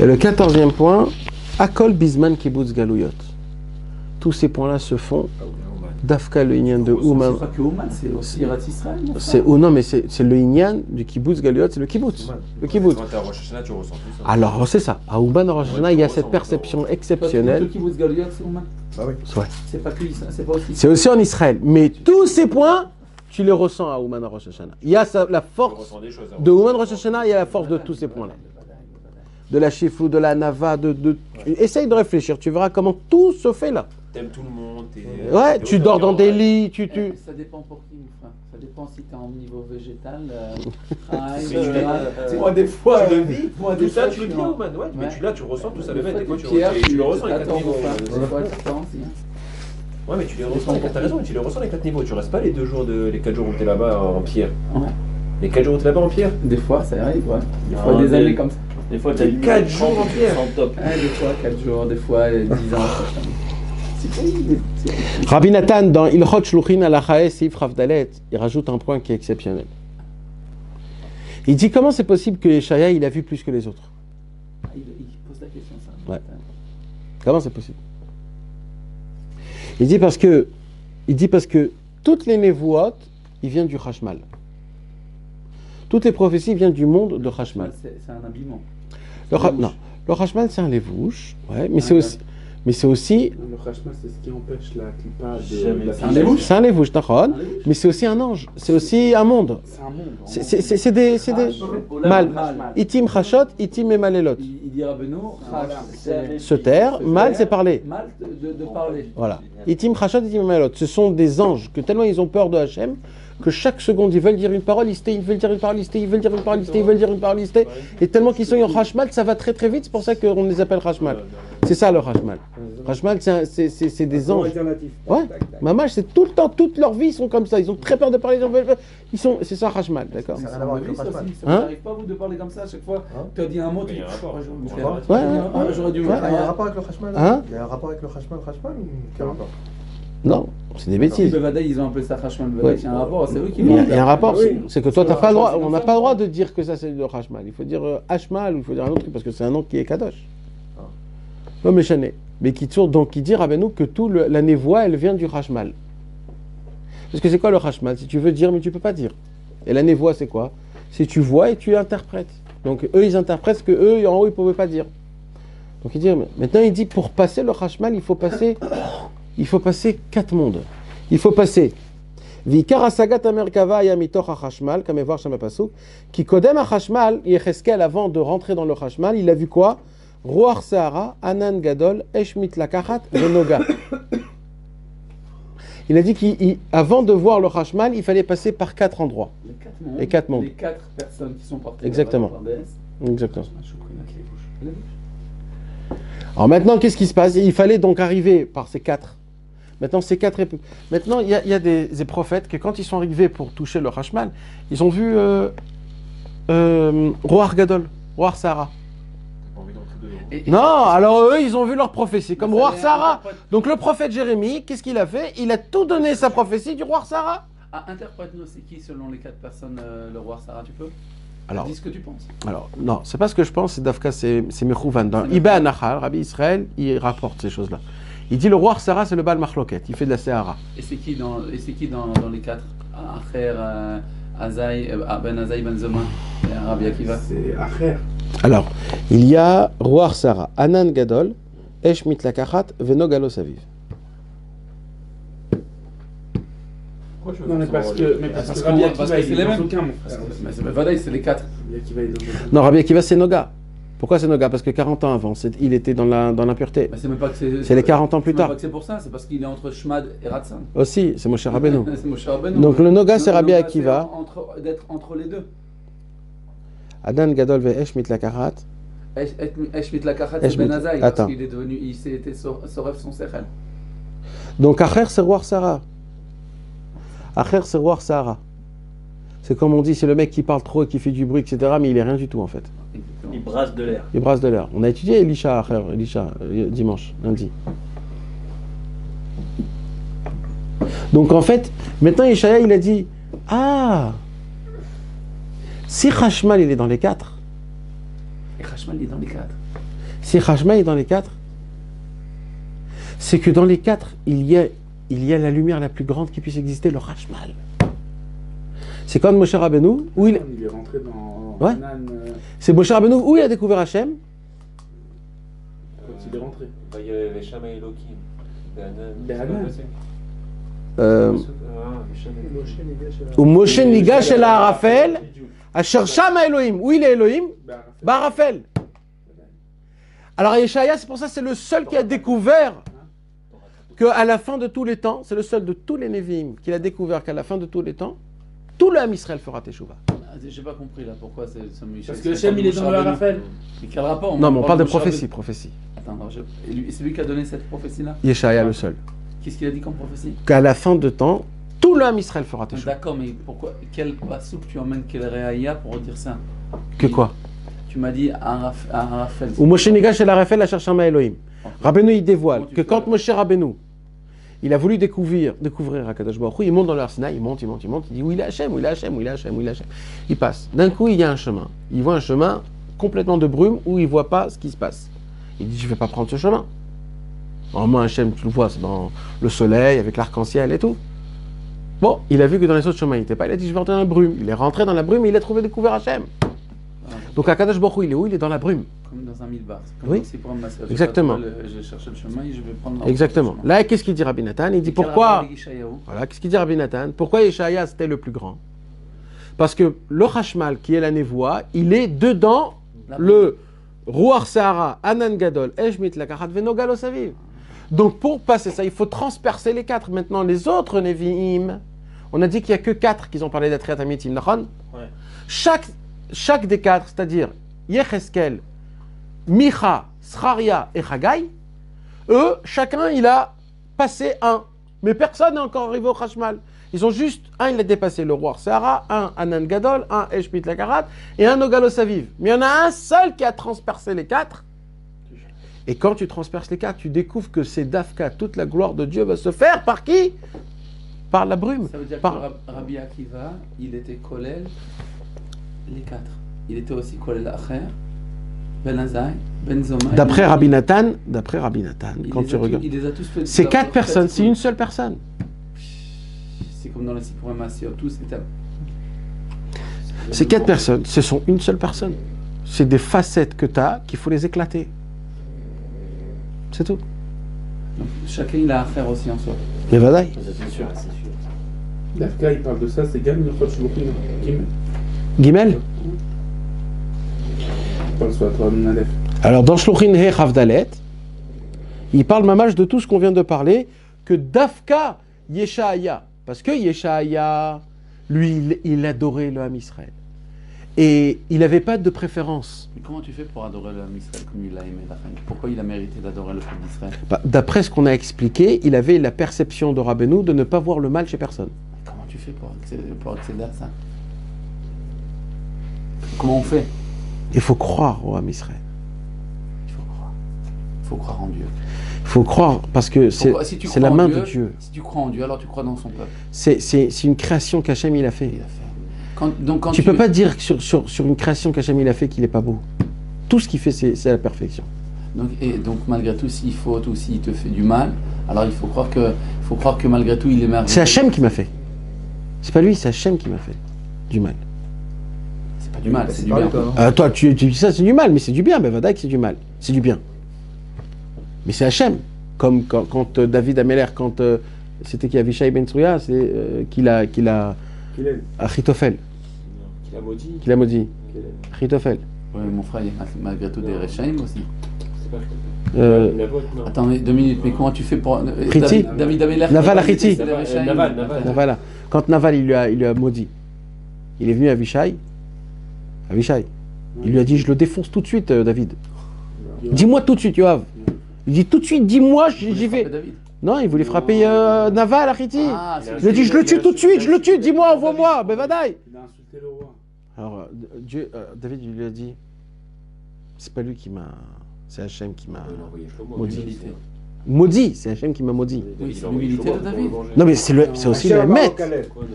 Et le 14e point, Akol Bisman Kibbutz Galouyot. Tous ces points-là se font. Dafka le Inyan de Ouman. C'est pas que Ouman, c'est aussi Eretz Israël. mon frère. C'est non, mais c'est le Inyan du Kibbutz Galouyot, c'est le Kibbutz. Le Kibbutz. Quand t'es à Rosh Hashanah, tu ressens tout ça. Alors, c'est ça. À Ouman, à Rosh Hashanah, il y a cette perception Parce que exceptionnelle. le kibbutz Galouyot, c'est Ouman. Bah oui. Ouais. C'est pas que ça, c'est pas aussi. C'est aussi en Israël. Mais tous ces points, tu les ressens à Ouman, à Rosh Hashanah. Il y a la Tu force ressens des choses. de Ouman, Rosh Hashanah, il y a la force de tous ces points-là. De la chiflou, de la nava, Essaye de réfléchir, tu verras comment tout se fait là. T'aimes tout le monde. Ouais, tu dors dans des lits, Ça dépend pour qui, mon frère. Ça dépend si tu es en niveau végétal. Moi, des fois, tu le vis. Moi, Tout des ça, fois, tu le je vis, suis en- man. Ouais, mais Ouais. tu le ressens tout ça. Des Des fois, fois, tu tu pierres, le ressens les 4 attends, niveaux. mon frère. Des fois, tu attends aussi, hein. Ouais, mais tu les ressens, t'as raison, tu les ressens les 4 niveaux. Tu restes pas les 4 jours où t'es là-bas en pierre. Ouais. Les 4 jours où t'es là-bas en pierre. Des fois, ça arrive, ouais. Des Ah, fois, des des- années comme ça. Des fois, t'as Des 4 jours en pierre. Sans top. Ouais, des fois, 4 jours, des fois, 10 ans. C'est terrible. Rabbi Nathan, dans Ilchot Shluchin Alachae Seif Ravdalet, il rajoute un point qui est exceptionnel. Il dit comment c'est possible que Yeshaya il a vu plus que les autres? Il pose la question, ça. Ouais. Comment c'est possible? Il dit parce que toutes les névouot, ils viennent du Chashmal. Toutes les prophéties viennent du monde de Chashmal. C'est un habillement. Non, le Chashmal c'est un lévouche, ouais, mais Mais c'est aussi, Le Khashma, c'est ce qui empêche la clipa Jamais. de la C'est un lévouche. c'est un lévouche, d'accord, mais c'est aussi un ange, c'est aussi un monde. C'est un monde. C'est des mal. Itim chashot, itim emalelot. Il dit Rabbeinu, c'est Se taire, mal c'est parler. mal de parler. Voilà. Itim chashot, itim emalelot. Ce sont des anges que tellement ils ont peur de Hachem que chaque seconde ils veulent dire une parole, ils veulent dire une parole, ils veulent dire une parole, ils veulent dire une parole, et tellement qu'ils sont en Hashmal, ça va très très vite, c'est pour ça qu'on les appelle Hashmal. C'est ça le Hashmal. Hashmal, c'est des anges. Ouais, Mamash, c'est tout le temps, toute leur vie, ils sont comme ça. Ils ont très peur de parler. C'est ça Hashmal, d'accord. Ça n'a rien à voir avec le Ça Khashmal. vous Hein n'arrive pas vous de parler comme ça à chaque fois. Tu as dit un mot, tu Il y dis. a un rapport. J'aurais dû. Il y a un rapport avec le Khashmal Hein? Il y a un rapport avec le Khashmal ou quel rapport? Non, c'est des Si bêtises. Bevadaï, ils ont appelé ça Khashmal. Ouais. Il y a un rapport, c'est eux qui Il l'ont y a un rapport, Oui. c'est que toi, t'as pas le droit, on n'a c'est pas le droit de dire que ça c'est le Hashmal. Il faut dire Hashmal ou il faut dire un autre truc parce que c'est un nom qui est Kadosh. Non, mais Chané. Mais qui tourne, donc qui dit Rabbeinu que tout la névoie, elle vient du Hashmal. Parce que c'est quoi le Hashmal? Si tu veux dire, mais tu peux pas dire. Et la névoie, c'est quoi? C'est tu vois et tu interprètes. Donc eux, ils interprètent ce que eux, en haut, ils pouvaient pas dire. Donc il dit, maintenant il dit, pour passer le Hashmal, il faut passer 4 mondes. Il faut passer Vikar asagat amerkava yamitoch hachashmal, comme voir Shama Pasuk, qui kodem hachashmal, Yecheskel, avant de rentrer dans le Hashmal, il a vu quoi? Ruach Sahara, Anan Gadol, Eshmit Lakachat, Venoga. Il a dit qu'avant de voir le Hashmal, il fallait passer par 4 endroits. Les 4 mondes. Les 4 personnes qui sont portées. Exactement. par DS. Exactement. Alors maintenant, qu'est-ce qui se passe? Il fallait donc arriver par ces 4. Maintenant, ces 4 Maintenant, il y a des prophètes que quand ils sont arrivés pour toucher le Hashmal, ils ont vu Ruach Gadol, Ruach Sahara. Non, alors eux, ils ont vu leur prophétie, comme Ruach Sahara. Donc le prophète Jérémie, qu'est-ce qu'il a fait? Il a tout donné sa prophétie du Ruach Sahara. Ah, interprète-nous, c'est qui selon les 4 personnes le roi Sarah, tu peux? Alors, Dis ce que tu penses. Alors, non, c'est pas ce que je pense, c'est Dafka, c'est Mechouvan. Dans Iba Anachal, Rabbi Israël, il rapporte ces choses-là. Il dit le roi Sarah, c'est le Baal Machloket, il fait de la Sahara. Et c'est qui dans les 4? Acher, Azaï, Ben Azaï, Ben Zoma et Rabbi Akiva. C'est Acher. Alors, il y a roi Sarah, Anan Gadol, Esh Mitlakachat, Venogalo Saviv. Non, mais parce que Rabbi Akiva, il est dans aucun, mon frère. Mais c'est Vadaï, c'est les 4. Rabbi Akiva, il est dans aucun. Non, Rabbi Akiva, c'est Noga. Pourquoi c'est Noga? Parce que 40 ans avant, il était dans l'impureté. Mais c'est même pas que C'est les 40 ans plus C'est même tard. pas que c'est pour ça, c'est parce qu'il est entre Shmad et Ratsan. Aussi, c'est Moshe Rabbeinu. C'est Moshe Rabbeinu. Donc le Noga, c'est Rabbi Noga, Akiva. D'être entre les deux. Anan Gadol ve Esh Mitlakachat. Esh Mitlakachat, Esh c'est Ben Mit- Azaï, Attends. parce qu'il est devenu, il s'est été Soref son Sechel. Donc Acher, c'est roi Sarah. Acher, c'est roi Sahara. C'est comme on dit, c'est le mec qui parle trop et qui fait du bruit, etc. Mais il est rien du tout en fait. Il brasse de l'air. Il brasse de l'air. On a étudié Elisha Acher, dimanche, lundi. Donc en fait, maintenant Yeshaya il a dit, ah, si Hashmal il est dans les 4, Et Khashmal, il est dans les 4. si Hashmal est dans les 4, c'est que dans les 4, il y a la lumière la plus grande qui puisse exister, le Hashmal. C'est comme Moshe Rabbeinu, où il est rentré dans Ouais. Hanan, c'est Moshe Rabbeinu où il a découvert Hachem. quand il est rentré. Il y avait Shama Elohim. Be'anan. Ou Moshe Nigash el Arafel, Asher Shama Elohim. Où il est Elohim? Barafel. Alors Yeshaya, c'est pour ça c'est le seul qui a découvert qu'à la fin de tous les temps, c'est le seul de tous les Nevi'im qui a découvert qu'à la fin de tous les temps, tout le Ham Israël fera Teshuvah. J'ai pas compris là pourquoi c'est Michel. Parce que Hachem, il est dans le Raphaël. Mais quel rapport? Non, mais on parle de Moshe prophétie, Rabbeinu. prophétie. Attends, non, c'est lui qui a donné cette prophétie-là? Yeshaya le seul. Qu'est-ce qu'il a dit comme prophétie? Qu'à la fin de temps, tout le Ham Israël fera Teshuvah. D'accord, mais pourquoi? Quel pasouk tu emmènes, quel réaïa pour dire ça? Que quoi? Tu m'as dit un Raphaël. Ou Moshe Nigash el Arafel, Asher Shama Elohim. Rabbeinu il dévoile Comment tu que fais quand alors? Moshe Rabbeinu il a voulu découvrir Akadosh Baruch Hu, il monte dans l'Arsina, il monte, il dit où il est Hachem, où il est Hachem, où il est Hachem, où il est Hachem. Il passe. D'un coup, il y a un chemin. Il voit un chemin complètement de brume où il ne voit pas ce qui se passe. Il dit je ne vais pas prendre ce chemin. Normalement, Hachem, tu le vois, c'est dans le soleil, avec l'arc-en-ciel et tout. Bon, il a vu que dans les autres chemins, il n'était pas. Il a dit je vais rentrer dans la brume. Il est rentré dans la brume et il a découvert Hachem. Donc Akadosh Baruch Hu, il est où? Il est dans la brume. Comme dans un midbar. Comme Oui. dans Sipur Masseur. Exactement. Je cherche le chemin et je vais prendre la Exactement. route du chemin. Là, qu'est-ce qu'il dit Rabbi Nathan? Il dit Et quel pourquoi. rapport avec Ishayahu? Voilà, qu'est-ce qu'il dit Rabbi Nathan? Pourquoi Yeshaya c'était le plus grand? Parce que le Hashmal, qui est la névoie, il est dedans le Ruach Sahara, Anan Gadol, Eshmit Lakarat Venogal Osaviv. Donc pour passer ça, il faut transpercer les 4. Maintenant, les autres Nevi'im, on a dit qu'il n'y a que 4 qui ont parlé d'Atriat Amitim, Nachon? Ouais. Chaque des 4, c'est-à-dire Yecheskel, Micha, Scharia et Chagai, eux, chacun, il a passé un. Mais personne n'est encore arrivé au Hashmal. Ils ont juste, un, il a dépassé le roi Sahara, un, Anan Gadol, un, Eshmit Lakarat, et un, Nogalo Saviv. Mais il y en a un seul qui a transpercé les 4. Et quand tu transperces les 4, tu découvres que c'est Dafka, toute la gloire de Dieu va se faire par qui? Par la brume. Ça veut dire Par- que Rabbi Akiva, il était Kolel les 4. Il était aussi Kolel Acher, Ben Azai, Ben Zoma. D'après Rabbi Nathan, il quand les tu a regardes. il les a tous fait. C'est leur 4 propre personnes, fait, c'est une seule personne. C'est comme dans les Sipur Masseur, tous étaient. Ces 4 personnes, ce sont une seule personne. C'est des facettes que tu as qu'il faut les éclater. C'est tout. Donc chacun il a à faire aussi en soi. Mais vadaï. Ça, c'est sûr. L'Afka, il parle de ça, c'est Gam, Nechot, Shluchim, Kim. Gimel. Il parle sur la Torah Ben Aleph. Alors dans Shluchin He Chavdalet, il parle mamage de tout ce qu'on vient de parler, que Dafka Yeshaya. Parce que Yeshaya, lui, il adorait le Ham Israël. Et il n'avait pas de préférence. Mais comment tu fais pour adorer le Ham Israël comme il l'a aimé la fin? Pourquoi il a mérité d'adorer le peuple d'Israël? Bah, d'après ce qu'on a expliqué, il avait la perception de Rabbeinu de ne pas voir le mal chez personne. Comment tu fais pour accéder à ça? Comment on fait? Il faut croire au Ham Israël. Il faut croire. Il faut croire en Dieu. Il faut croire parce que c'est Pourquoi? Si tu c'est crois la en main de Dieu. Si tu crois en Dieu, alors tu crois dans son peuple. C'est une création qu'Hachem il a fait. Il a fait. Quand Tu ne peux pas dire que sur une création qu'Hachem il a fait qu'il n'est pas beau. Tout ce qu'il fait, c'est la perfection. Donc malgré tout, s'il faute ou s'il te fait du mal, alors il faut croire que malgré tout, il est merveilleux. C'est Hachem qui m'a fait. C'est pas lui, c'est Hachem qui m'a fait du mal. C'est pas du mal, c'est du pas bien. lui, toi, hein. Toi, tu dis ça, c'est du mal, mais c'est du bien. Ben Vadaï, c'est du mal. C'est du bien. Mais c'est Hachem. Comme quand David Améler, quand c'était qui Avishai Ben Tzuya, c'est qu'il a Achitophel, Qu'il a maudit. qu'il a maudit. Qu'il a- Achitophel. Ouais, mon frère, il y a malgré tout des Rechaim aussi. C'est pas Euh, Navot, non. Attends, 2 minutes, mais comment tu fais pour. Riti. David Améler. Naval Riti. c'est des Rechaim. Naval. Voilà. Quand Naval, il lui a maudit, il est venu à Avishai. Il lui a dit, je le défonce tout de suite, David. Dis-moi tout de suite, Yoav. Il dit tout de suite, dis-moi, Vous voulez j'y vais. frapper David? Non, il voulait frapper Naval, Ariti. Ah, c'est Il a dit, je le tue tout de suite, je le tue, dis-moi, envoie-moi, ben Vadaï. Il a insulté le roi. Alors, David, il lui a dit, c'est pas lui qui m'a, c'est Hachem qui m'a Il a envoyé Shlomo. maudit. L'humilité. Maudit, c'est Hachem qui m'a maudit. Oui, Il c'est a envoyé l'humilité Shlomo de pour David. le venger. Non, mais c'est aussi le Hémet.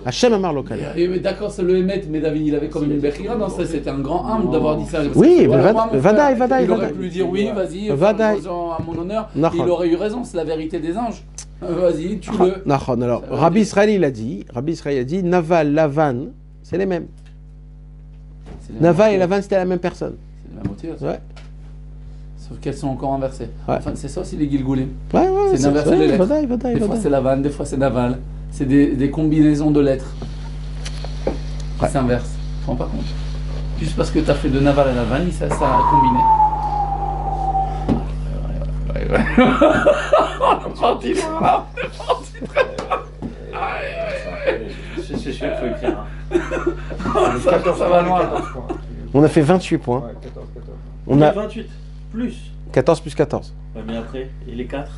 Hachem Amar Lokal. Mais d'accord, c'est le Hémet, mais David, il avait comme une Bechira dans ça, c'était un grand âme d'avoir dit ça. Oui, mais Voilà, moi, mon Vadaï, frère, Vadaï, Il aurait Vadaï. pu lui dire oui, vas-y, Vadaï. à mon honneur, Nachon. il aurait eu raison, c'est la vérité des anges. Vas-y, tue-le. Nachon. Alors, Rabbi Israël, il a dit, Naval, Lavan, c'est les mêmes. C'est la Naval et moitié. Lavan, c'était la même personne. C'est la moitié, Ouais. sauf qu'elles sont encore inversées. Ouais. Enfin, c'est ça aussi les Gilgoulim. Ouais, C'est l'inverse des lettres. Vadaï, Des fois c'est Lavan, des fois c'est Naval. C'est des combinaisons de lettres. Ouais. C'est inverse. Tu te rends pas compte? Juste parce que tu as fait de Naval à Lavan, ça a combiné. C'est sûr qu'il faut écrire. Ça va loin. On a fait 28 points. Ouais, 14, 14. On a 28 plus. 14 plus 14. Ouais, mais après, et les 4?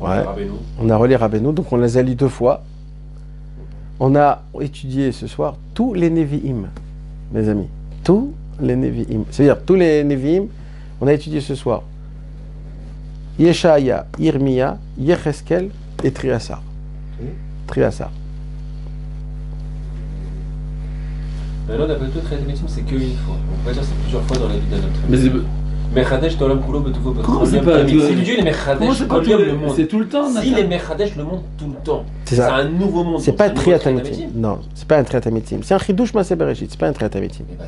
Ouais. Rabbeinu. On a relé Rabbeinu, donc on les a lus 2 fois. On a étudié ce soir tous les Nevi'im, mes amis. Tous les Nevi'im. C'est-à-dire tous les Nevi'im, on a étudié ce soir. Yeshaya, Irmia, Yecheskel et Triassar. Triassar. Là, on a pas tout traité, c'est qu'une fois. On peut pas dire que c'est plusieurs fois dans la vie d'un autre. Mais Mechadesh Tolam Kulo Betufo. Comment c'est pas Si Dieu il est Comment Mechadesh c'est pas Kol Yom le monde. C'est tout le temps, S'il Nathan. est Mechadesh le monde tout le temps, C'est c'est ça. un nouveau monde. C'est donc pas un nouveau triatamitim. Non, c'est pas un triatamitim. C'est un chidouche Maaseh Bereshit, c'est pas un triatamitim. Mais bah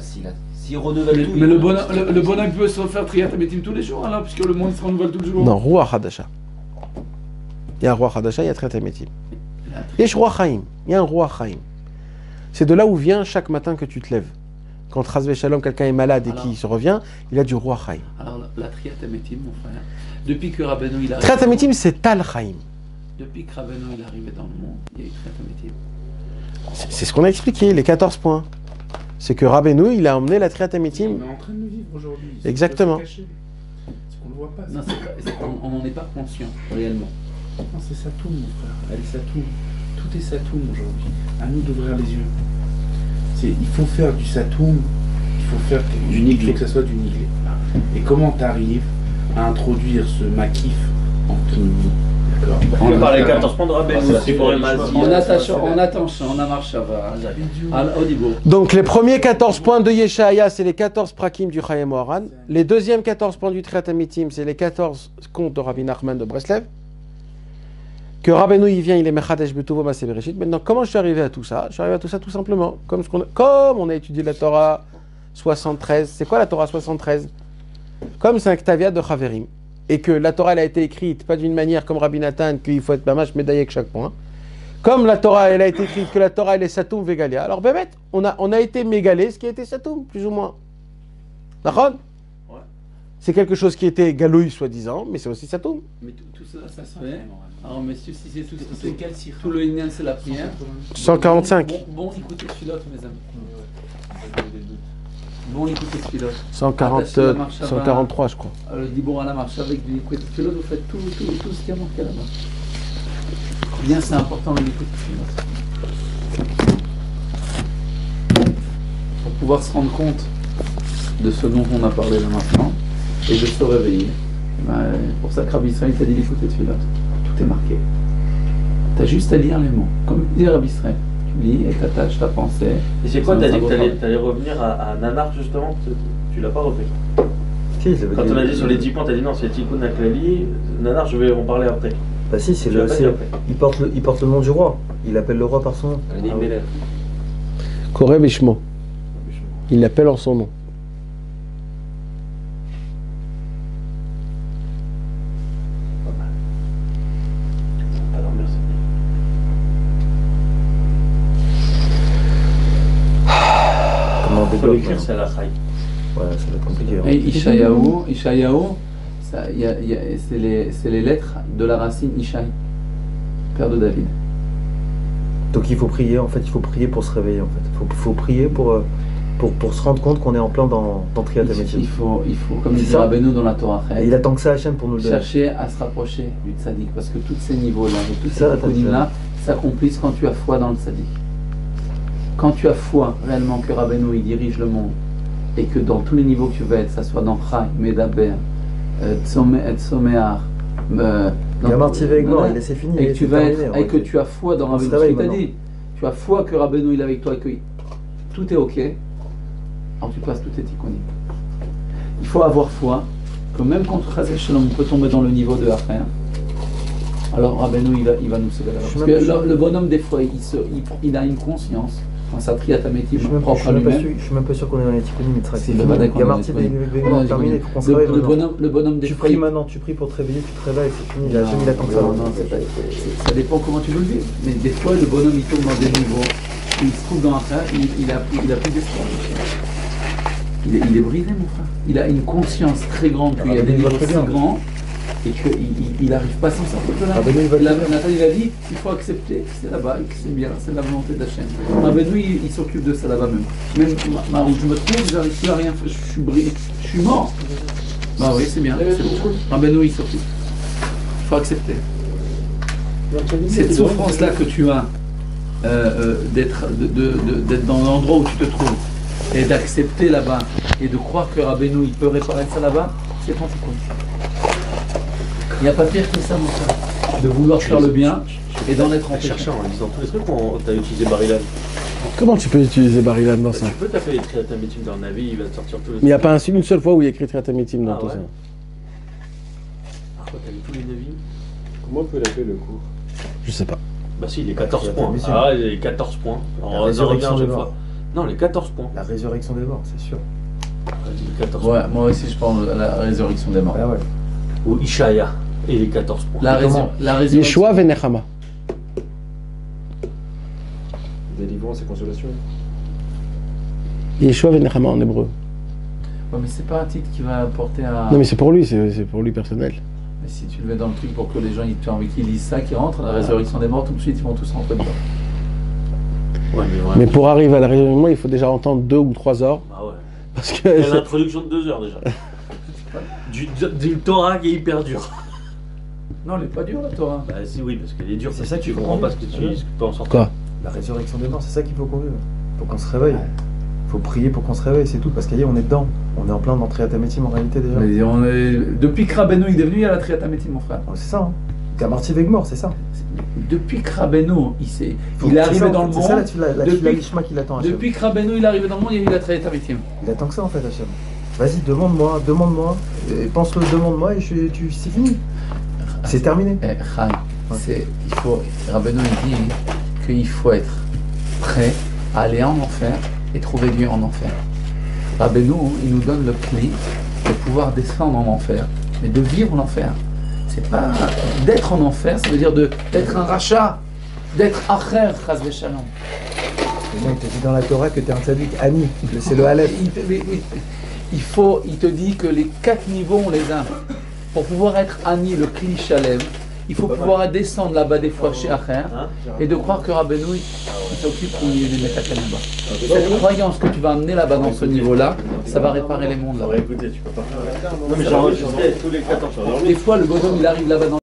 s'il renouvelle tout. Mais le bonhomme peut se refaire Triatametim tous les jours, alors, puisque le monde se renouvelle tous les jours. Non, Ruach Hadasha. Il y a un Ruach Hadasha, il y a triatamitim. Il y a Ruach Chaim, il y a un Ruach Chaim. C'est de là où vient chaque matin que tu te lèves. Quand Chazvé Shalom, quelqu'un est malade et qu'il se revient, il a du Ruach Chaim. Alors, la Triatametim, mon frère, depuis que Rabbeinu il arrive. Triatamitim, c'est Tal Chaim. Depuis que Rabbeinu il est arrivé dans le monde, il y a eu Triatametim. C'est ce qu'on a expliqué, les 14 points. C'est que Rabbeinu, il a emmené la Triatamitim. On est en train de le vivre aujourd'hui. C'est Exactement. pas caché. C'est qu'on le voit pas. Non, on n'en est pas conscient, réellement. Non, c'est Satoum, mon frère. Elle est Satoum. Tout est Satoum aujourd'hui. À nous d'ouvrir les yeux. Il faut faire du Satoum. Il faut faire Du il niglé. faut que ça soit du niglé. Et comment tu arrives à introduire ce makif en ton d'accord. On peut parler 14 points de Rabbeinu, c'est pour les mazis. En attachant, en amarchava. Au niveau. Donc les premiers 14 points de Yeshaya, c'est les 14 prakim du Chayem Oharan. Les deuxièmes 14 points du Triatamitim, c'est les 14 contes de Rabbi Nachman de Breslev. Que Rabbeinu il vient, il est Mechadesh Betuvo Maaseh Bereshit. Maintenant, comment je suis arrivé à tout ça? Je suis arrivé à tout ça tout simplement. Comme on a étudié la Torah 73. C'est quoi la Torah 73? Comme c'est un Ktaviat de Chaverim. Et que la Torah elle a été écrite pas d'une manière comme Rabbi Nathan, qu'il faut être mamash médaillé avec chaque point. Comme la Torah elle a été écrite, que la Torah elle est Satoum Vegalia. Alors Bémet, on a été mégalé ce qui a été Satoum, plus ou moins. D'accord? Ouais. C'est quelque chose qui était galouille soi-disant, mais c'est aussi Satoum. Mais tout ça, ça se fait. Alors, monsieur, si c'est C'est quel sirah? tout le Inyan, c'est la prière. 145. Bon, écoutez ce pilote, mes amis. Bon, écoutez ce pilote. 143, je crois. Le Dibour à la marche avec du écoute pilote, vous faites tout ce qui a marqué là-bas. Bien, c'est important le écoute pilote. Pour pouvoir se rendre compte de ce dont on a parlé là maintenant et de se réveiller. Pour ça que Rabbi Israël t'a dit l'écoute pilote. Tout est marqué. Tu as juste à lire les mots. Comme dit Rabbi Israël. Tu lis et t'attaches ta pensée. Et c'est quoi, Ça t'as dit va que pas. t'allais revenir à Nanar justement, tu l'as pas repris. Si, je l'avais Quand on a dit sur les 10 points, t'as dit non, c'est Tikkun Aklali, Nanar, je vais en parler après. Bah si, Tu l'as pas dit après. il porte le nom du roi. Il appelle le roi par son nom. Elle dit Melech. Koreb Ishmo. Il l'appelle en son nom. Alors merci. Comment on Faut développe l'écrire, c'est à la Chaï. Ouais, ça va être compliqué. hein. Et Ishayahu, c'est les lettres de la racine Ishaï, père de David. Donc il faut prier, en fait, il faut prier pour se réveiller, en fait. Il faut prier pour se rendre compte qu'on est en plein dans Triat Il faut, comme C'est dit ça. Rabbeinu dans la Torah, Et il attend que ça Hachem pour nous le donner. chercher à se rapprocher du tzaddik, parce que tous ces niveaux-là, et tous Ça, ces tikkunim-là, s'accomplissent quand tu as foi dans le tzaddik. Quand tu as foi réellement que Rabbeinu il dirige le monde, et que dans tous les niveaux que tu vas être, ça soit dans Chai, Medaber, Tsomear, Gamar Tivegor, c'est fini. et que tu c'est vas terminé, être, on et va que dire. tu as foi dans On se Rabbeinu, ce réveille qu'il t'a maintenant. dit, tu as foi que Rabbeinu il est avec toi et que tout est ok, alors tu passes tout tes tikkunim. Il faut avoir foi que même quand on peut tomber dans le niveau de affaire, alors Rabbeinu il va nous sauver là-bas. Je Parce suis que le bonhomme des fois il a une conscience dans sa triatamétie Je suis même propre à lui-même. pas sûr qu'on est dans les Tikkunim, mais C'est le Badek qu'on Gamar a Tivegor, terminé, il faut qu'on se réveille maintenant. Le bonhomme des Tu fois pries maintenant, tu pries pour te réveiller, tu te réveilles, c'est fini, Hachem il attend que ça. non, ça dépend comment tu veux le vivre. Mais des fois le bonhomme il tombe dans des niveaux, il se trouve dans un frère, il a plus d'espoir. Il est brisé, mon frère. Il a une conscience très grande qu'il y a des niveaux si grands et qu'il n'arrive pas à s'en sortir de là. Rabbeinu, il va dire. Nathan il a dit il faut accepter, c'est là-bas, et que c'est bien, c'est la volonté d'Hachem. Rabbeinu il s'occupe de ça là-bas même. Même où je me trouve, j'arrive plus à rien faire, je suis brisé, je suis mort. Bah oui, c'est bien, c'est bon. Rabbeinu il s'occupe. Il faut accepter. Cette souffrance-là que tu as, d'être dans l'endroit où tu te trouves, et d'accepter là-bas, et de croire que Rabbeinu il peut réparer ça là-bas, c'est ton tikkun. Il n'y a pas pire que ça, mon frère. De vouloir faire le bien et d'en être empêché. Chercher en lisant tous les trucs ou t'as utilisé Barilan? Comment tu peux utiliser Bar-Ilan dans ça? Tu peux taper les triatamitim dans Navi, il va te sortir tous les. Mais il n'y a pas une seule fois où il y a écrit Triatamitim dans Ah tout ouais. ça. Ah, quoi, t'as vu tous les Navi? Comment on peut l'appeler le cours? Je sais pas. Bah si, les 14 points. Triatamitim. Ah, les 14 points. La On résurrection regarde des chaque morts. fois. Non, les 14 points. La résurrection des morts, c'est sûr. Les 14 Ouais, points. moi aussi je pense à la résurrection des morts. Ah ouais. Ou Ishaya. Et les 14 points. La résurrection. Yeshua Venechama. Délivrance et consolation. Yeshua Venechama en hébreu. Ouais, mais c'est pas un titre qui va apporter à. Non mais c'est pour lui, c'est pour lui personnel. Mais si tu le mets dans le truc pour que les gens tu as envie qu'ils lisent ça, qu'ils rentrent, la résurrection des morts, tout de suite ils vont tous rentrer dedans. Ouais, mais Mais vraiment. pour arriver à la réunion, il faut déjà entendre 2 ou 3 heures. Bah ouais. Parce Il y a que l'introduction de 2 heures déjà. Du Torah qui est hyper dur. Non, elle est pas dure la Torah. Bah si, oui, parce qu'elle est dure. C'est parce ça que tu qu'il faut comprends pas comprendre. ce que tu peux en sortir. Quoi? La résurrection des morts, c'est ça qu'il faut qu'on vive. Faut qu'on se réveille. Faut prier pour qu'on se réveille, c'est tout. Parce qu'ailleurs, on est dedans. On est en plein dans Triatamétim en réalité déjà. Mais depuis que Rabbeinu est devenu, il y a la Triatamétim, mon frère. Ouais, c'est ça. Hein. Gamarti Vegmor, c'est ça. Depuis que Rabbeinu, il est C'est arrivé ça, dans le C'est ça monde. la depuis- Lishma qui l'attend, Hachem. Depuis que Rabbeinu il est arrivé dans le monde, il y a eu la Triatamétim. Il attend que ça en fait, Hachem. Vas-y, demande-moi. Et pense-le, demande-moi et c'est fini. C'est terminé. Eh, Khan, Rabbeinu il dit qu'il faut être prêt à aller en enfer et trouver Dieu en enfer. Rabbeinu, il nous donne le clé de pouvoir descendre en enfer, mais de vivre l'enfer. C'est pas d'être en enfer, ça veut dire d'être un rachat, d'être acher, chas v'shalom. Et non, il te dit dans la Torah que t'es un tzaddik, Ani. C'est le Aleph. Il te dit que les 4 niveaux, on les a. Pour pouvoir être Ani, le Kli Shalem, il faut pouvoir descendre là-bas des fois chez Acher et de croire que Rabbeinu il s'occupe il les met à Kalimba. Cette croyance que tu vas amener là-bas dans ce niveau-là, ça va réparer les mondes là-bas. Écoutez, tu peux pas faire. Non, mais j'ai enregistré tous les 14 heures. Des fois, le bonhomme il arrive là-bas dans